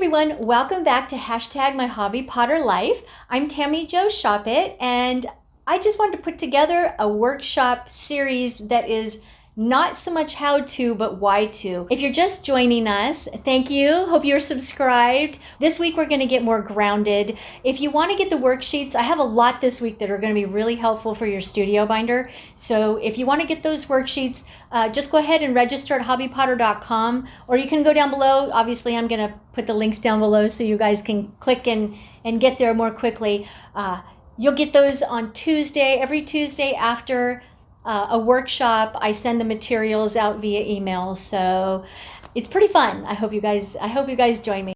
everyone, welcome back to hashtag my hobby Potter life. I'm Tammy Jo Schoppet, and I just wanted to put together a workshop series that is not so much how to, but why to. If you're just joining us, thank you. Hope you're subscribed. This week we're going to get more grounded. If you want to get the worksheets, I have a lot this week that are going to be really helpful for your studio binder. So if you want to get those worksheets, just go ahead and register at hobbypotter.com, or you can go down below. Obviously, I'm going to put the links down below so you guys can click and get there more quickly. You'll get those on Tuesday, every Tuesday after a workshop. I send the materials out via email, so it's pretty fun. I hope you guys join me.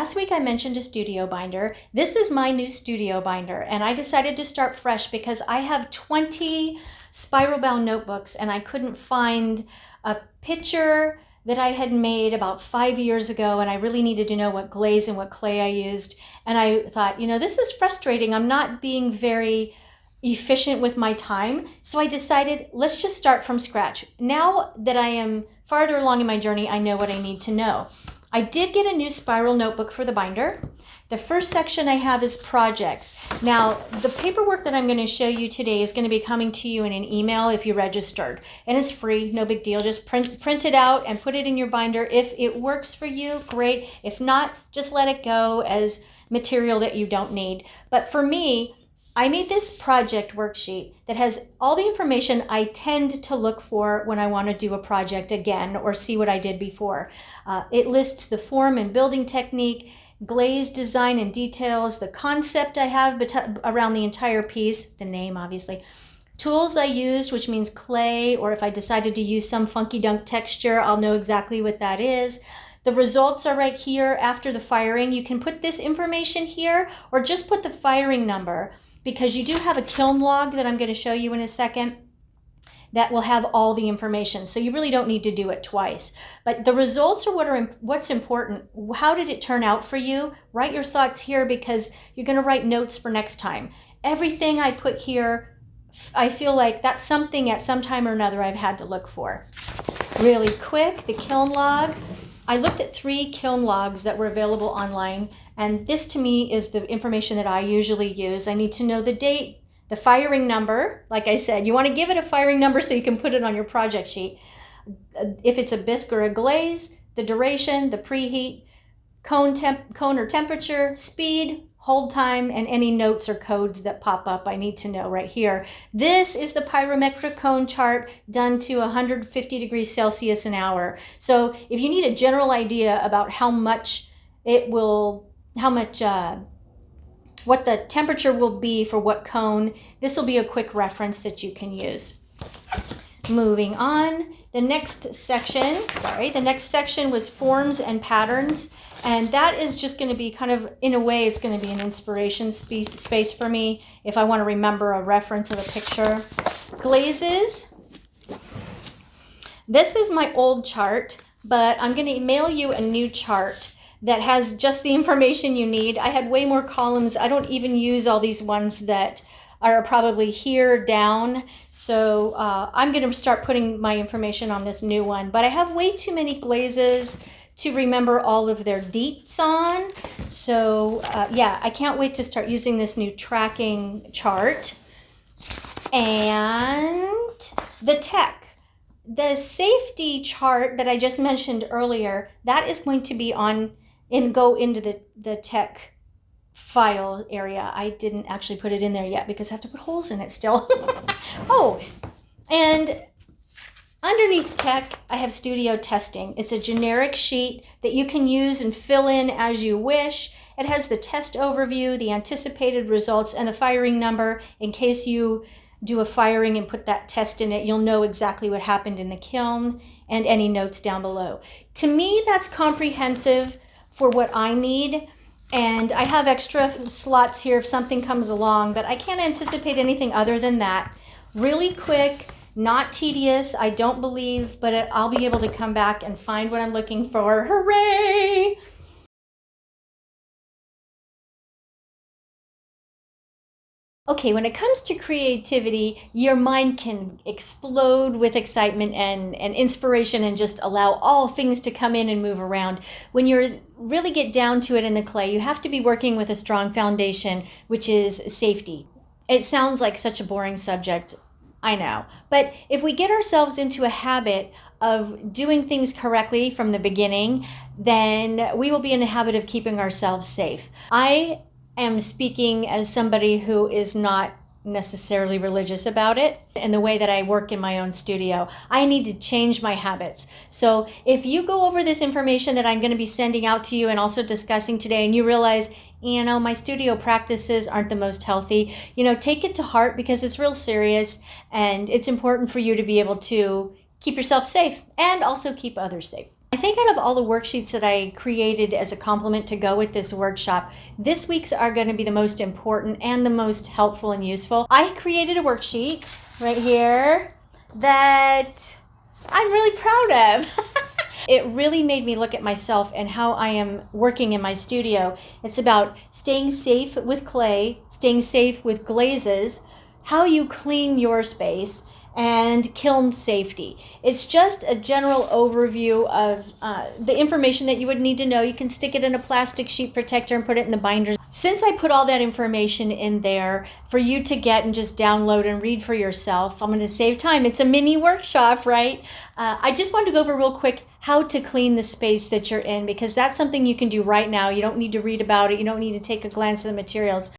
Last week I mentioned a studio binder. This is my new studio binder, and I decided to start fresh because I have 20 spiral bound notebooks and I couldn't find a picture that I had made about 5 years ago, and I really needed to know what glaze and what clay I used. And I thought, this is frustrating. I'm not being very efficient with my time. So I decided, let's just start from scratch. Now that I am farther along in my journey, I know what I need to know. I did get a new spiral notebook for the binder. The first section I have is projects. Now, the paperwork that I'm going to show you today is going to be coming to you in an email if you registered. And it's free, no big deal. Just print it out and put it in your binder. If it works for you, great. If not, just let it go as material that you don't need. But for me, I made this project worksheet that has all the information I tend to look for when I want to do a project again or see what I did before. It lists the form and building technique, glaze design and details, the concept I have around the entire piece, the name obviously, tools I used, which means clay, or if I decided to use some funky dunk texture, I'll know exactly what that is. The results are right here after the firing. You can put this information here or just put the firing number, because you do have a kiln log that I'm going to show you in a second that will have all the information. So you really don't need to do it twice. But the results are what's important. How did it turn out for you? Write your thoughts here because you're going to write notes for next time. Everything I put here, I feel like that's something at some time or another I've had to look for. Really quick, the kiln log. I looked at 3 kiln logs that were available online, and this to me is the information that I usually use. I need to know the date, the firing number. Like I said, you want to give it a firing number so you can put it on your project sheet. If it's a bisque or a glaze, the duration, the preheat, cone or temperature, speed, hold time, and any notes or codes that pop up I need to know right here. This is the pyrometric cone chart done to 150 degrees Celsius an hour. So if you need a general idea about what the temperature will be for what cone, this will be a quick reference that you can use. Moving on, the next section was forms and patterns. And that is just going to be kind of, in a way, it's going to be an inspiration space for me if I want to remember a reference of a picture. Glazes. This is my old chart, but I'm going to email you a new chart that has just the information you need. I had way more columns. I don't even use all these ones that are probably here down. So I'm going to start putting my information on this new one. But I have way too many glazes to remember all of their deets on. So yeah, I can't wait to start using this new tracking chart. And the tech. The safety chart that I just mentioned earlier, that is going to be go into the tech file area. I didn't actually put it in there yet because I have to put holes in it still. Oh, and underneath tech, I have studio testing. It's a generic sheet that you can use and fill in as you wish. It has the test overview, the anticipated results, and the firing number. In case you do a firing and put that test in it, you'll know exactly what happened in the kiln, and any notes down below. To me, that's comprehensive for what I need. And I have extra slots here if something comes along, but I can't anticipate anything other than that. Really quick, not tedious, I don't believe, but I'll be able to come back and find what I'm looking for. Hooray! Okay, when it comes to creativity, your mind can explode with excitement and inspiration and just allow all things to come in and move around. When you really get down to it in the clay, you have to be working with a strong foundation, which is safety. It sounds like such a boring subject, I know. But if we get ourselves into a habit of doing things correctly from the beginning, then we will be in a habit of keeping ourselves safe. I am speaking as somebody who is not necessarily religious about it and the way that I work in my own studio. I need to change my habits. So if you go over this information that I'm going to be sending out to you and also discussing today, and you realize, my studio practices aren't the most healthy, take it to heart, because it's real serious and it's important for you to be able to keep yourself safe and also keep others safe. I think out of all the worksheets that I created as a complement to go with this workshop, this week's are going to be the most important and the most helpful and useful. I created a worksheet right here that I'm really proud of. It really made me look at myself and how I am working in my studio. It's about staying safe with clay, staying safe with glazes, how you clean your space, and kiln safety. It's just a general overview of the information that you would need to know. You can stick it in a plastic sheet protector and put it in the binders. Since I put all that information in there for you to get and just download and read for yourself, I'm going to save time. It's a mini workshop, right? I just wanted to go over real quick how to clean the space that you're in, because that's something you can do right now. You don't need to read about it. You don't need to take a glance at the materials.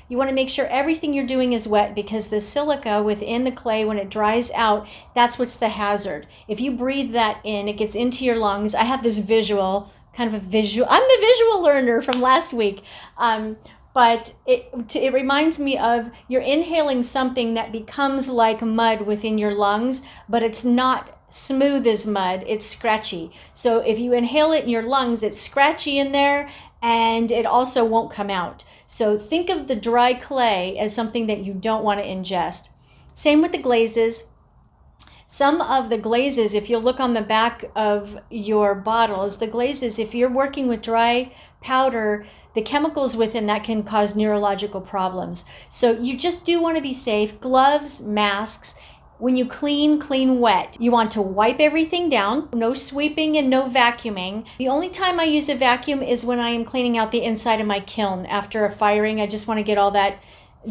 You want to make sure everything you're doing is wet, because the silica within the clay, when it dries out, that's what's the hazard. If you breathe that in, it gets into your lungs. I have this visual, I'm the visual learner from last week. But it reminds me of you're inhaling something that becomes like mud within your lungs, but it's not smooth as mud, it's scratchy. So if you inhale it in your lungs, it's scratchy in there and it also won't come out. So think of the dry clay as something that you don't want to ingest. Same with the glazes. Some of the glazes, if you look on the back of your bottles, the glazes, if you're working with dry powder, the chemicals within that can cause neurological problems. So you just do want to be safe. Gloves, masks. When you clean wet. You want to wipe everything down. No sweeping and no vacuuming. The only time I use a vacuum is when I am cleaning out the inside of my kiln after a firing. I just want to get all that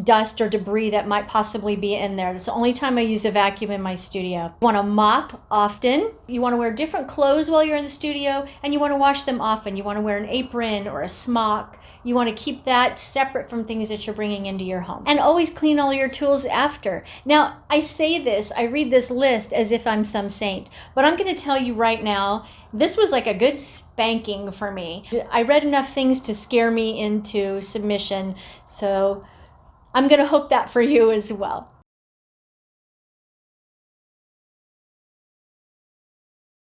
dust or debris that might possibly be in there. It's the only time I use a vacuum in my studio. You want to mop often. You want to wear different clothes while you're in the studio, and you want to wash them often. You want to wear an apron or a smock. You want to keep that separate from things that you're bringing into your home. And always clean all your tools after. Now, I say this, I read this list as if I'm some saint, but I'm going to tell you right now, this was like a good spanking for me. I read enough things to scare me into submission, so I'm going to hope that for you as well.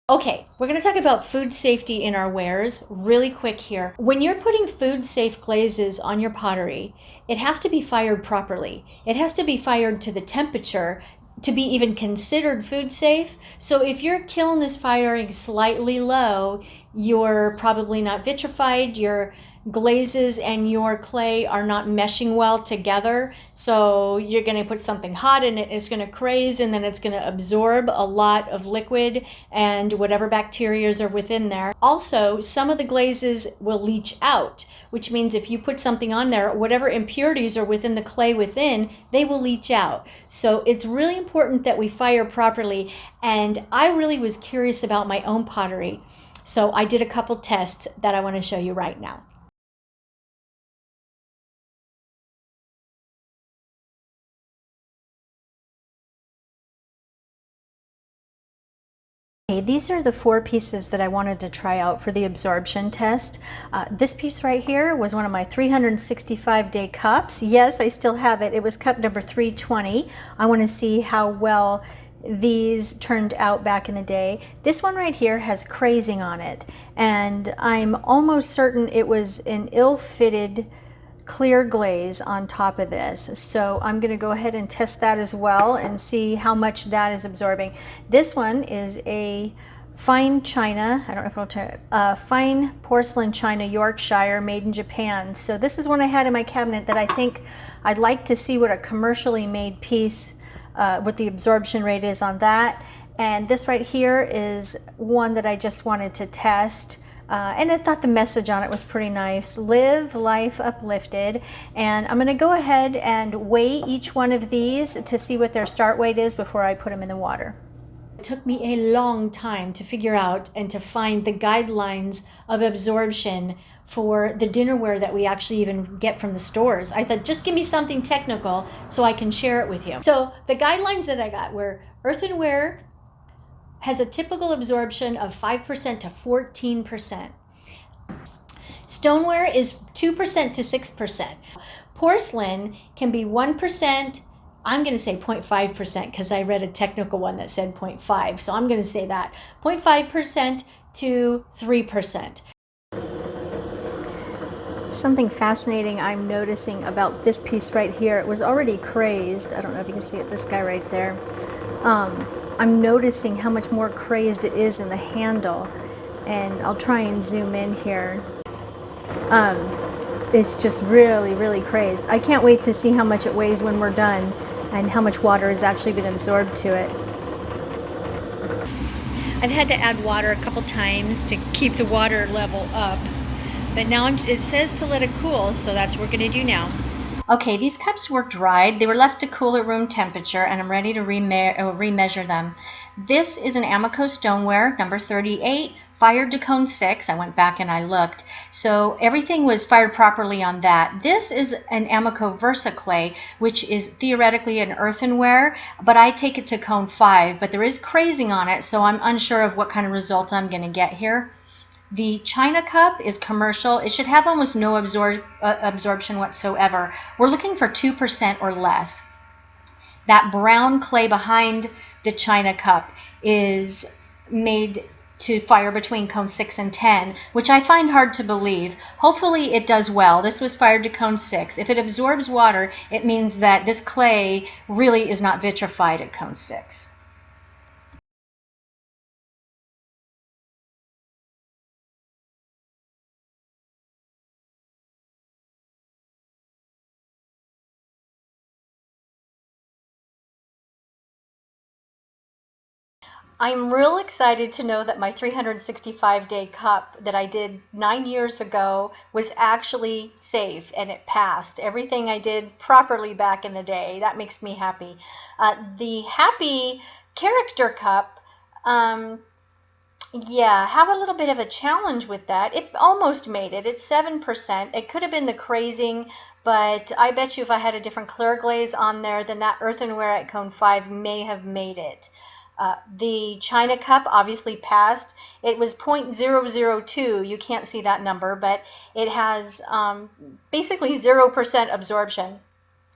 Okay, we're going to talk about food safety in our wares really quick here. When you're putting food safe glazes on your pottery, it has to be fired properly. It has to be fired to the temperature to be even considered food safe. So if your kiln is firing slightly low, you're probably not vitrified, your glazes and your clay are not meshing well together. So you're going to put something hot in it, it's going to craze, and then it's going to absorb a lot of liquid and whatever bacteria are within there. Also, some of the glazes will leach out, which means if you put something on there, whatever impurities are within the clay within, they will leach out. So it's really important that we fire properly. And I really was curious about my own pottery. So I did a couple tests that I want to show you right now. Okay, these are the 4 pieces that I wanted to try out for the absorption test. This piece right here was one of my 365-day cups. Yes, I still have it. It was cup number 320. I want to see how well these turned out back in the day. This one right here has crazing on it, and I'm almost certain it was an ill-fitted clear glaze on top of this. So I'm going to go ahead and test that as well and see how much that is absorbing. This one is a fine china. I don't know if I'll tell it. Fine porcelain china, Yorkshire, made in Japan. So this is one I had in my cabinet that I think I'd like to see what a commercially made piece, what the absorption rate is on that. And this right here is one that I just wanted to test. And I thought the message on it was pretty nice. Live life uplifted. And I'm going to go ahead and weigh each one of these to see what their start weight is before I put them in the water. It took me a long time to figure out and to find the guidelines of absorption for the dinnerware that we actually even get from the stores. I thought, just give me something technical so I can share it with you. So the guidelines that I got were earthenware has a typical absorption of 5% to 14%. Stoneware is 2% to 6%. Porcelain can be 1%. I'm going to say 0.5% because I read a technical one that said 0.5. So I'm going to say that 0.5% to 3%. Something fascinating I'm noticing about this piece right here, it was already crazed. I don't know if you can see it, this guy right there. I'm noticing how much more crazed it is in the handle, and I'll try and zoom in here. It's just really, really crazed. I can't wait to see how much it weighs when we're done and how much water has actually been absorbed to it. I've had to add water a couple times to keep the water level up, but now it says to let it cool, so that's what we're going to do now. Okay, these cups were dried. They were left to cool at room temperature, and I'm ready to remeasure them. This is an Amico stoneware, number 38, fired to cone 6. I went back and I looked. So everything was fired properly on that. This is an Amico Versa clay, which is theoretically an earthenware, but I take it to cone 5. But there is crazing on it, so I'm unsure of what kind of result I'm going to get here. The China cup is commercial. It should have almost no absorption whatsoever. We're looking for 2% or less. That brown clay behind the China cup is made to fire between cone 6 and 10, which I find hard to believe. Hopefully it does well. This was fired to cone 6. If it absorbs water, it means that this clay really is not vitrified at cone 6. I'm real excited to know that my 365-day cup that I did 9 years ago was actually safe and it passed. Everything I did properly back in the day. That makes me happy. The Happy Character Cup, yeah, have a little bit of a challenge with that. It almost made it. It's 7%. It could have been the crazing, but I bet you if I had a different clear glaze on there, then that earthenware at cone 5 may have made it. The China cup obviously passed. It was 0.002. You can't see that number, but it has basically 0% absorption.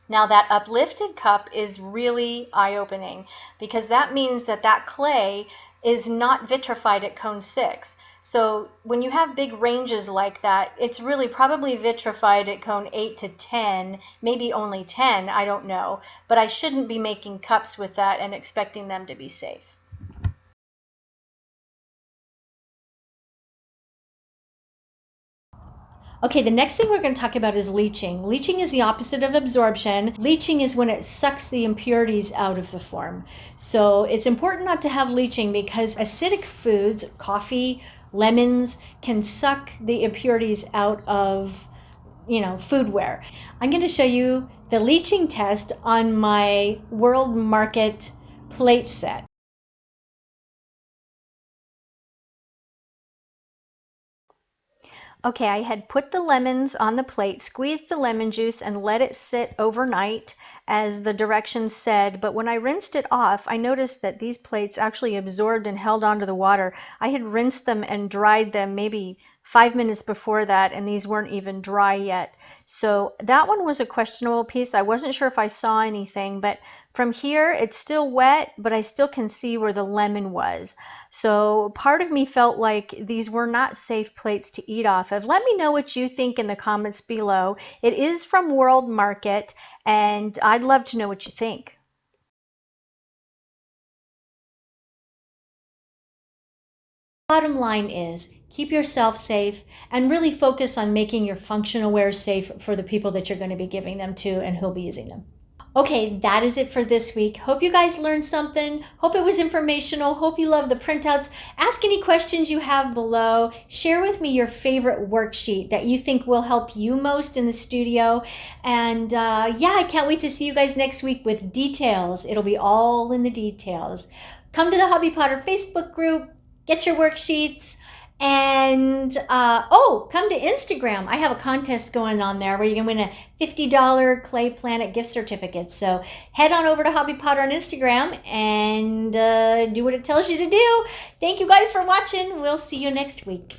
Now that uplifted cup is really eye-opening because that means that that clay is not vitrified at cone 6. So when you have big ranges like that, it's really probably vitrified at cone 8 to 10, maybe only 10, I don't know. But I shouldn't be making cups with that and expecting them to be safe. Okay, the next thing we're going to talk about is leaching. Leaching is the opposite of absorption. Leaching is when it sucks the impurities out of the form. So it's important not to have leaching because acidic foods, coffee, lemons, can suck the impurities out of, foodware. I'm going to show you the leaching test on my World Market plate set. Okay, I had put the lemons on the plate, squeezed the lemon juice, and let it sit overnight as the directions said. But when I rinsed it off, I noticed that these plates actually absorbed and held onto the water. I had rinsed them and dried them maybe 5 minutes before that, and these weren't even dry yet. So that one was a questionable piece. I wasn't sure if I saw anything, but from here it's still wet, but I still can see where the lemon was. So part of me felt like these were not safe plates to eat off of. Let me know what you think in the comments below. It is from World Market, and I'd love to know what you think. Bottom line is keep yourself safe and really focus on making your functional wares safe for the people that you're going to be giving them to and who'll be using them. Okay, that is it for this week. Hope you guys learned something. Hope it was informational. Hope you love the printouts. Ask any questions you have below. Share with me your favorite worksheet that you think will help you most in the studio. And yeah, I can't wait to see you guys next week with details. It'll be all in the details. Come to the Hobby Potter Facebook group. Get your worksheets. And come to Instagram. I have a contest going on there where you can win a $50 Clay Planet gift certificate. So head on over to Hobby Potter on Instagram and do what it tells you to do. Thank you guys for watching. We'll see you next week.